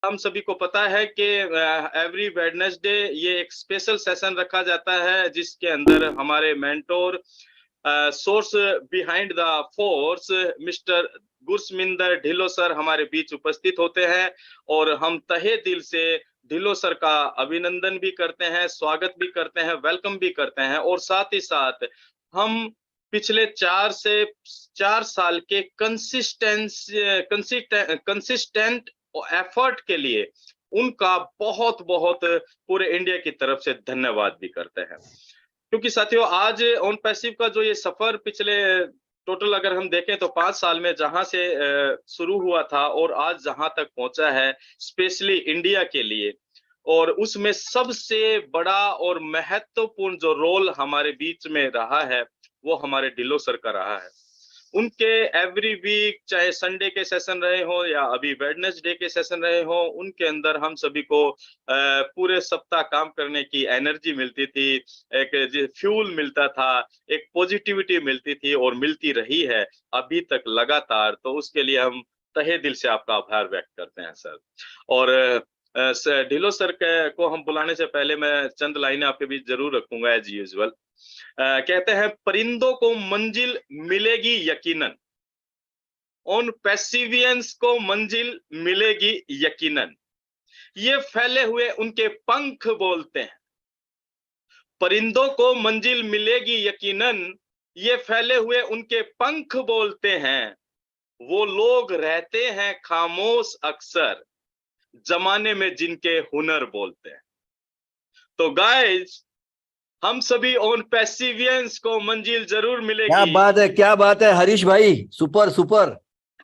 हम सभी को पता है कि एवरी वेडनेसडे ये एक स्पेशल सेशन रखा जाता है जिसके अंदर हमारे mentor source behind the force mister Gursaminder Dhillon sir हमारे बीच उपस्थित होते हैं और हम तहे दिल से ढिल्लो सर का अभिनंदन भी करते हैं, स्वागत भी करते हैं, वेलकम भी करते हैं और साथ ही साथ हम पिछले 4 साल के कंसिस्टेंट एफर्ट के लिए उनका बहुत बहुत पूरे इंडिया की तरफ से धन्यवाद भी करते हैं। क्योंकि साथियों आज ऑन पैसिव का जो ये सफर पिछले टोटल अगर हम देखें तो 5 साल में जहां से शुरू हुआ था और आज जहां तक पहुंचा है स्पेशली इंडिया के लिए, और उसमें सबसे बड़ा और महत्वपूर्ण जो रोल हमारे बीच में रहा है वो हमारे ढिल्लो सर का रहा है। उनके एवरी वीक चाहे संडे के सेशन रहे हो या अभी वेडनेसडे के सेशन रहे हो, उनके अंदर हम सभी को पूरे सप्ताह काम करने की एनर्जी मिलती थी, एक फ्यूल मिलता था, एक पॉजिटिविटी मिलती थी और मिलती रही है अभी तक लगातार। तो उसके लिए हम तहे दिल से आपका आभार व्यक्त करते हैं सर। और ढिल्लो सर को हम बुलाने से पहले मैं चंद लाइनें आपके बीच जरूर रखूंगा एज यूजुअल। कहते हैं परिंदों को मंजिल मिलेगी यकीनन, उन पैसिवियंस को मंजिल मिलेगी यकीनन, ये फैले हुए उनके पंख बोलते हैं। परिंदों को मंजिल मिलेगी यकीनन, ये फैले हुए उनके पंख बोलते हैं। वो लोग रहते हैं खामोश अक्सर, जमाने में जिनके हुनर बोलते हैं। तो गाइस, हम सभी ऑन पैसिवियंस को मंजिल जरूर मिलेगी। क्या बात है हरीश भाई, super super.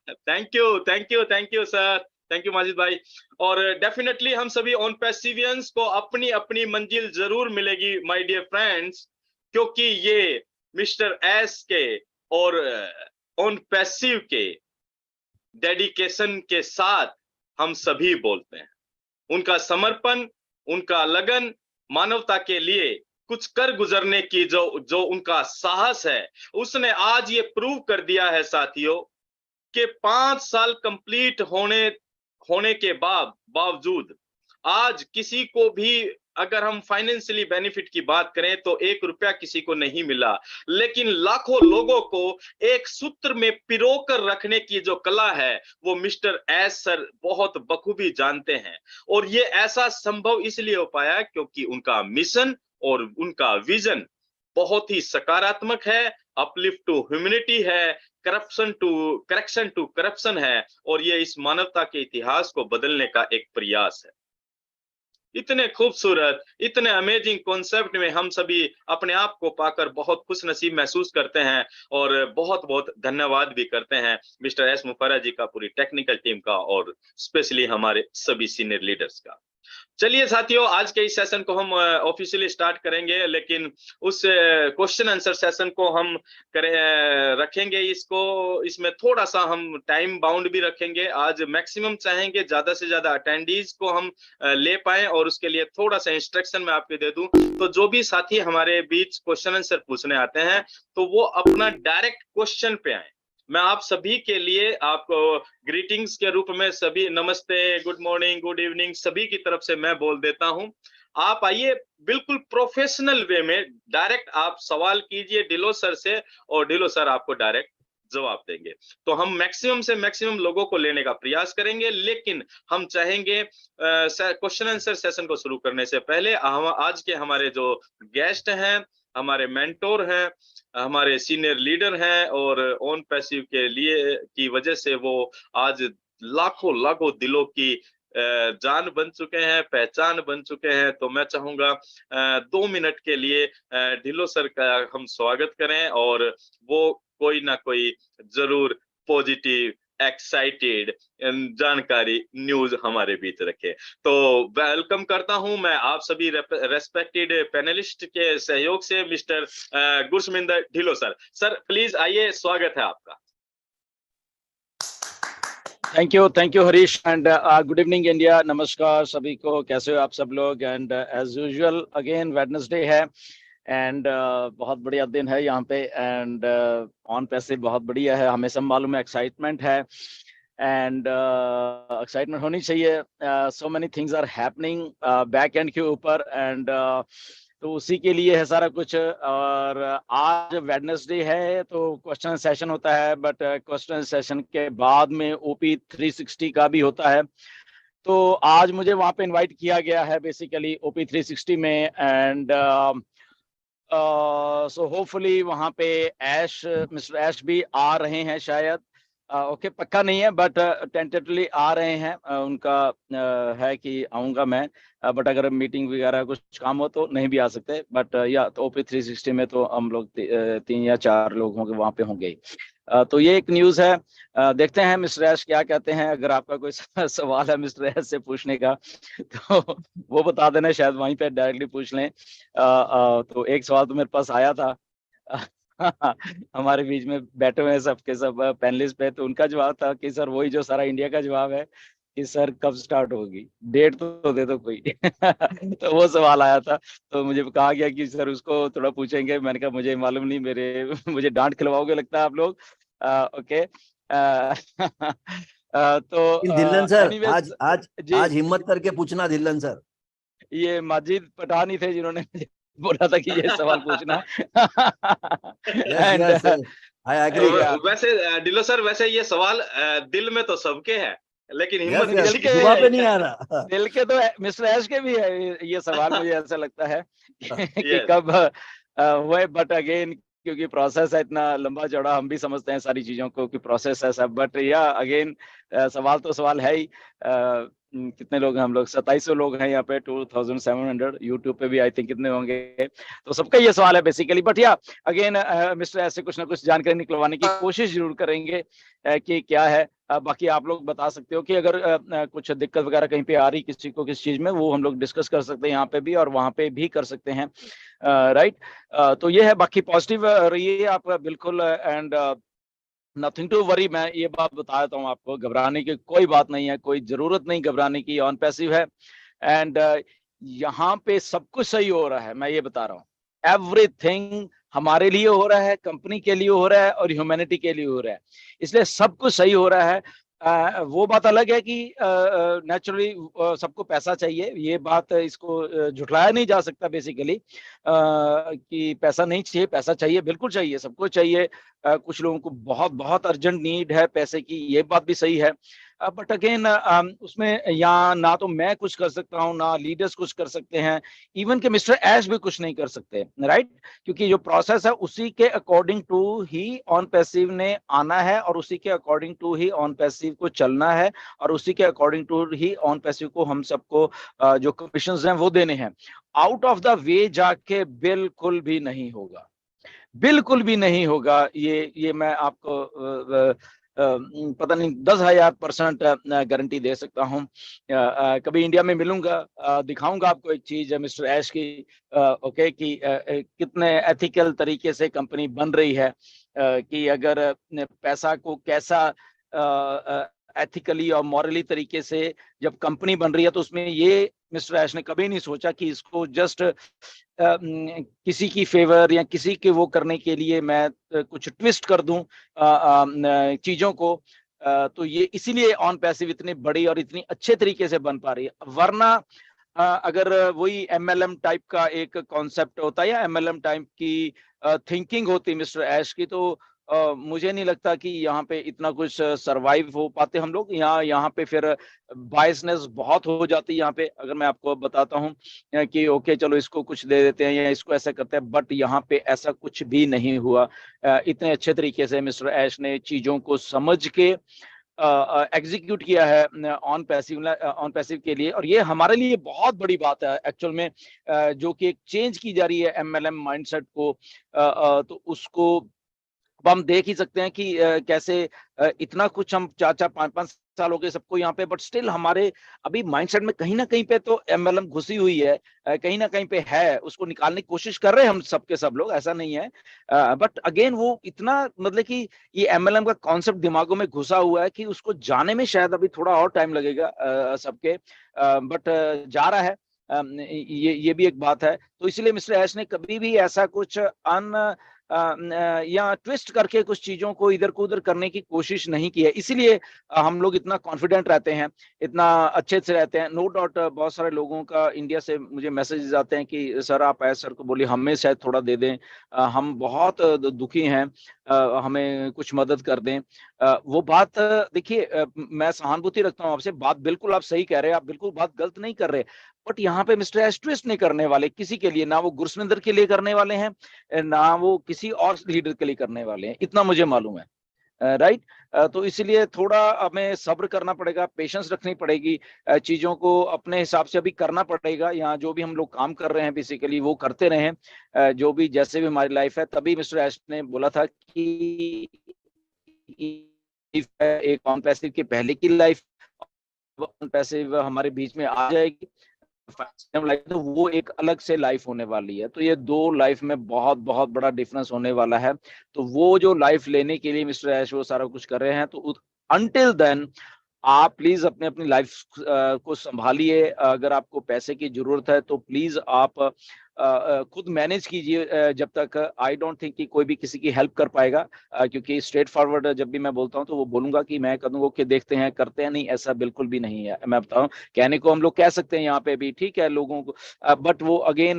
Thank you thank you thank you sir, thank you Majid भाई। और डेफिनेटली हम सभी ऑन पैसिवियंस को अपनी अपनी मंजिल जरूर मिलेगी माय डियर फ्रेंड्स, क्योंकि ये मिस्टर एस के और ऑन पैसिव के डेडिकेशन के साथ हम सभी बोलते हैं। उनका समर्पण, उनका लगन, मानवता के लिए कुछ कर गुजरने की जो उनका साहस है, उसने आज ये प्रूव कर दिया है साथियों कि 5 साल कंप्लीट होने के बावजूद आज किसी को भी अगर हम फाइनेंशियली बेनिफिट की बात करें तो 1 रुपया किसी को नहीं मिला, लेकिन लाखों लोगों को एक सूत्र में पिरोकर रखने की जो कला है वो मिस्टर एस सर बहुत बखूबी जानते हैं। और ये ऐसा संभव इसलिए हो पाया क्योंकि उनका मिशन और उनका विजन बहुत ही सकारात्मक है, अपलिफ्ट टू ह्यूमैनिटी है, करेक्शन टू करप्शन है, और ये इस मानवता के इतिहास को बदलने का एक प्रयास है। इतने खूबसूरत, इतने अमेजिंग कॉन्सेप्ट में हम सभी अपने आप को पाकर बहुत खुश नसीब महसूस करते हैं और बहुत बहुत धन्यवाद भी करते हैं मिस्टर एस मुफर्रा जी का, पूरी टेक्निकल टीम का और स्पेशली हमारे सभी सीनियर लीडर्स का। चलिए साथियों, आज के इस सेशन को हम ऑफिशियली स्टार्ट करेंगे, लेकिन उस क्वेश्चन आंसर सेशन को हम रखेंगे इसमें थोड़ा सा हम टाइम बाउंड भी रखेंगे। आज मैक्सिमम चाहेंगे ज्यादा से ज्यादा अटेंडीज को हम ले पाए, और उसके लिए थोड़ा सा इंस्ट्रक्शन मैं आपको दे दूं। तो जो भी साथी हमारे बीच क्वेश्चन आंसर पूछने आते हैं तो वो अपना डायरेक्ट क्वेश्चन पे आए। मैं आप सभी के लिए आपको ग्रीटिंग्स के रूप में सभी नमस्ते, गुड मॉर्निंग, गुड इवनिंग सभी की तरफ से मैं बोल देता हूं। आप आइए बिल्कुल प्रोफेशनल वे में डायरेक्ट आप सवाल कीजिए ढिल्लो सर से और ढिल्लो सर आपको डायरेक्ट जवाब देंगे। तो हम मैक्सिमम से मैक्सिमम लोगों को लेने का प्रयास करेंगे, लेकिन हम चाहेंगे क्वेश्चन आंसर सेशन को शुरू करने से पहले आज के हमारे जो गेस्ट हैं, हमारे मेंटोर हैं, हमारे सीनियर लीडर हैं और ऑन पैसिव के लिए की वजह से वो आज लाखों लाखों दिलों की जान बन चुके हैं, पहचान बन चुके हैं। तो मैं चाहूंगा 2 मिनट के लिए ढिल्लो सर का हम स्वागत करें और वो कोई ना कोई जरूर पॉजिटिव, एक्साइटेड जानकारी, न्यूज हमारे बीच रखे। तो वेलकम करता हूं मैं आप सभी रेस्पेक्टेड पैनलिस्ट के सहयोग से mister Gursaminder Dhillon sir. Sir please आइए, स्वागत है आपका। Thank you Harish and good evening India. नमस्कार सभी को, कैसे हो आप सब लोग। And as usual again Wednesday है एंड बहुत बढ़िया दिन है यहाँ पे, एंड ऑन पैसिव बहुत बढ़िया है, हमें सब मालूम है, एक्साइटमेंट है। एंड एक्साइटमेंट होनी चाहिए. So many things are happening back end के ऊपर, एंड तो उसी के लिए है सारा कुछ. और आज वेडनेसडे है तो क्वेश्चन सेशन होता है, बट क्वेश्चन सेशन के बाद में ओपी 360 का भी होता है. तो आज मुझे वहां पे इनवाइट किया गया है बेसिकली ओपी 360 में. एंड सो होपफुली वहां पे मिस्टर ऐश भी आ रहे हैं शायद. ओके, पक्का नहीं है बट टेंटेटिवली आ रहे हैं. उनका है कि आऊंगा मैं, बट अगर मीटिंग वगैरह कुछ काम हो तो नहीं भी आ सकते. बट या तो ओपी 360 में तो हम लोग 3 या 4 लोग होंगे, वहां पे होंगे. तो ये एक न्यूज है. देखते हैं मिस्टर ऐश क्या कहते हैं. अगर आपका कोई सवाल है मिस्टर ऐश से पूछने का तो वो बता देना, शायद वहीं पे डायरेक्टली पूछ लें. तो एक सवाल तो मेरे पास आया था हमारे बीच में बैठे हुए हैं सबके सब पैनलिस्ट पे, तो उनका जवाब था कि सर वही जो सारा इंडिया का जवाब है कि सर कब स्टार्ट होगी, डेट तो दे दो कोई तो वो सवाल आया था. तो मुझे कहा गया कि सर उसको थोड़ा पूछेंगे. मैंने कहा मुझे मालूम नहीं, मुझे डांट खिलवाओगे लगता है आप लोग. ओके. तो धिल्लन सर, एनीवेज आज जी, आज हिम्मत करके पूछना धिल्लन सर. ये माजिद पठान ही थे जिन्होंने मुझे बोला था कि ये सवाल पूछना. Yes and yes, I agree. वैसे डिलो सर, वैसे ये सवाल दिल में तो सबके है, लेकिन हिम्मत यस यस, किसी की जुबान पे नहीं नहीं है. आ रहा. दिल के तो मिस्टर ऐश के भी है ये सवाल. मुझे ऐसा लगता है कि यस, कब हुए, बट अगेन क्योंकि प्रोसेस है इतना लंबा चौड़ा, हम भी समझते हैं सारी चीजों को कि प्रोसेस है सब. बट या अगेन सवाल तो सवाल है ही. कितने लोग हैं हम लोग? 2700 लोग हैं यहाँ पे, 2700. यूट्यूब पे भी आई थिंक कितने होंगे. तो सबका ये सवाल है बेसिकली. बट या अगेन मिस्टर ऐसे कुछ ना कुछ जानकारी निकलवाने की कोशिश जरूर करेंगे कि क्या है. बाकी आप लोग बता सकते हो कि अगर कुछ दिक्कत वगैरह कहीं पे आ रही किसी को किस चीज में, वो हम लोग डिस्कस कर सकते हैं यहाँ पे भी और वहां पे भी कर सकते हैं. राइट. तो ये है. बाकी पॉजिटिव रहिए आप बिल्कुल. And nothing to worry. मैं ये बात बता देता हूँ आपको, घबराने की कोई बात नहीं है, कोई जरूरत नहीं घबराने की. ऑन पैसिव है एंड यहाँ पे सब कुछ सही हो रहा है. मैं ये बता रहा हूँ, एवरीथिंग हमारे लिए हो रहा है, कंपनी के लिए हो रहा है और ह्यूमैनिटी के लिए हो रहा है. इसलिए सब कुछ सही हो रहा है. वो बात अलग है कि नेचुरली सबको पैसा चाहिए. ये बात इसको झुठलाया नहीं जा सकता बेसिकली कि पैसा नहीं चाहिए. पैसा चाहिए, बिल्कुल चाहिए, सबको चाहिए. कुछ लोगों को बहुत बहुत अर्जेंट नीड है पैसे की, ये बात भी सही है. बट अगेन उसमें यहाँ ना तो मैं कुछ कर सकता हूँ, ना लीडर्स कुछ कर सकते हैं, इवन के मिस्टर ऐश भी कुछ नहीं कर सकते. राइट. क्योंकि जो प्रोसेस है उसी के अकॉर्डिंग टू ही ऑन पैसिव ने आना है और उसी के अकॉर्डिंग टू ही ऑन पैसिव को चलना है और उसी के अकॉर्डिंग टू ही ऑन पैसिव को हम सबको जो कमीशंस हैं वो देने हैं. आउट ऑफ द वे जाके बिल्कुल भी नहीं होगा, बिल्कुल भी नहीं होगा. ये मैं आपको पता नहीं 10,000% गारंटी दे सकता हूँ. कभी इंडिया में मिलूंगा, दिखाऊंगा आपको एक चीज मिस्टर ऐश की. ओके, कि कितने एथिकल तरीके से कंपनी बन रही है, कि अगर पैसा को कैसा एथिकली और मॉरली तरीके से जब कंपनी बन रही है, तो उसमें ये मिस्टर ऐश ने कभी नहीं सोचा कि इसको जस्ट किसी की फेवर या किसी के वो करने के लिए मैं कुछ ट्विस्ट कर दूं चीजों को. तो ये इसीलिए ऑन पैसिव इतनी बड़ी और इतनी अच्छे तरीके से बन पा रही है. वरना अगर वही एमएलएम टाइप का एक कॉन्सेप्ट होता है या एमएलएम टाइप की थिंकिंग होती मिस्टर ऐश की, तो मुझे नहीं लगता कि यहाँ पे इतना कुछ सरवाइव हो पाते हम लोग. यहाँ पे फिर बायसनेस बहुत हो जाती है यहाँ पे. अगर मैं आपको बताता हूँ कि ओके चलो इसको कुछ दे देते हैं या इसको ऐसा करते हैं, बट यहाँ पे ऐसा कुछ भी नहीं हुआ. इतने अच्छे तरीके से मिस्टर ऐश ने चीजों को समझ के एग्जीक्यूट किया है ऑन पैसिव के लिए. और ये हमारे लिए बहुत बड़ी बात है एक्चुअल में, जो कि एक चेंज की जा रही है एमएलएम माइंडसेट को. तो उसको अब हम देख ही सकते हैं कि कैसे इतना कुछ हम 4-5 साल हो गए सबको यहाँ पे, बट स्टिल हमारे अभी माइंडसेट में कहीं ना कहीं पे तो एमएलएम घुसी हुई है, कहीं ना कहीं पे है. उसको निकालने की कोशिश कर रहे हैं हम सबके सब लोग, ऐसा नहीं है. बट अगेन वो इतना मतलब कि ये एमएलएम का कॉन्सेप्ट दिमागों में घुसा हुआ है कि उसको जाने में शायद अभी थोड़ा और टाइम लगेगा सबके. बट जा रहा है. ये भी एक बात है. तो इसलिए मिस्टर ऐश ने कभी भी ऐसा कुछ या ट्विस्ट करके कुछ चीजों को इधर को उधर करने की कोशिश नहीं की है। इसीलिए हम लोग इतना कॉन्फिडेंट रहते हैं, इतना अच्छे से रहते हैं। नो डाउट बहुत सारे लोगों का इंडिया से मुझे मैसेजेस आते हैं कि सर आप ऐसे सर को बोलिए हमें शायद थोड़ा दे दें, हम बहुत दुखी हैं, हमें कुछ मदद कर दें। वो बात देखिए, मैं सहानुभूति रखता हूँ आपसे, बात बिल्कुल आप सही कह रहे हैं, आप बिल्कुल बात गलत नहीं कर रहे। बट यहाँ पे मिस्टर एस ट्विस्ट नहीं करने वाले किसी के लिए, ना वो गुरसविंदर के लिए करने वाले हैं, ना वो किसी और लीडर के लिए करने वाले हैं, इतना मुझे मालूम है। राइट, तो इसलिए थोड़ा हमें सब्र करना पड़ेगा, पेशेंस रखनी पड़ेगी, चीजों को अपने हिसाब से अभी करना पड़ेगा। यहाँ जो भी हम लोग काम कर रहे हैं बेसिकली वो करते रहें, जो भी जैसे भी हमारी लाइफ है। तभी मिस्टर एश ने बोला था कि एक ऑन पैसिव के पहले की लाइफ ऑन पैसिव हमारे बीच में आ जाएगी, लाइफ तो वो एक अलग से लाइफ होने वाली है। तो ये दो लाइफ में बहुत बहुत बड़ा डिफरेंस होने वाला है। तो वो जो लाइफ लेने के लिए मिस्टर ऐश वो सारा कुछ कर रहे हैं, तो अनटिल देन आप प्लीज अपने अपनी लाइफ को संभालिए। अगर आपको पैसे की जरूरत है तो प्लीज आप खुद मैनेज कीजिए जब तक। आई डोंट थिंक कि कोई भी किसी की हेल्प कर पाएगा, क्योंकि स्ट्रेट फॉरवर्ड जब भी मैं बोलता हूँ तो वो बोलूंगा कि मैं कर दूंगा कि देखते हैं करते हैं, नहीं ऐसा बिल्कुल भी नहीं है। मैं बताऊं, कहने को हम लोग कह सकते हैं यहाँ पे भी, ठीक है लोगों को, बट वो अगेन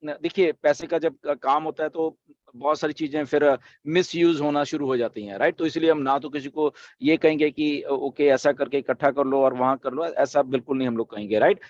देखिए पैसे का जब काम होता है तो बहुत सारी चीजें फिर मिस यूज होना शुरू हो जाती हैं। राइट, तो इसलिए हम ना तो किसी को ये कहेंगे कि ओके ऐसा करके इकट्ठा कर लो और वहां कर लो, ऐसा बिल्कुल नहीं हम लोग कहेंगे। राइट,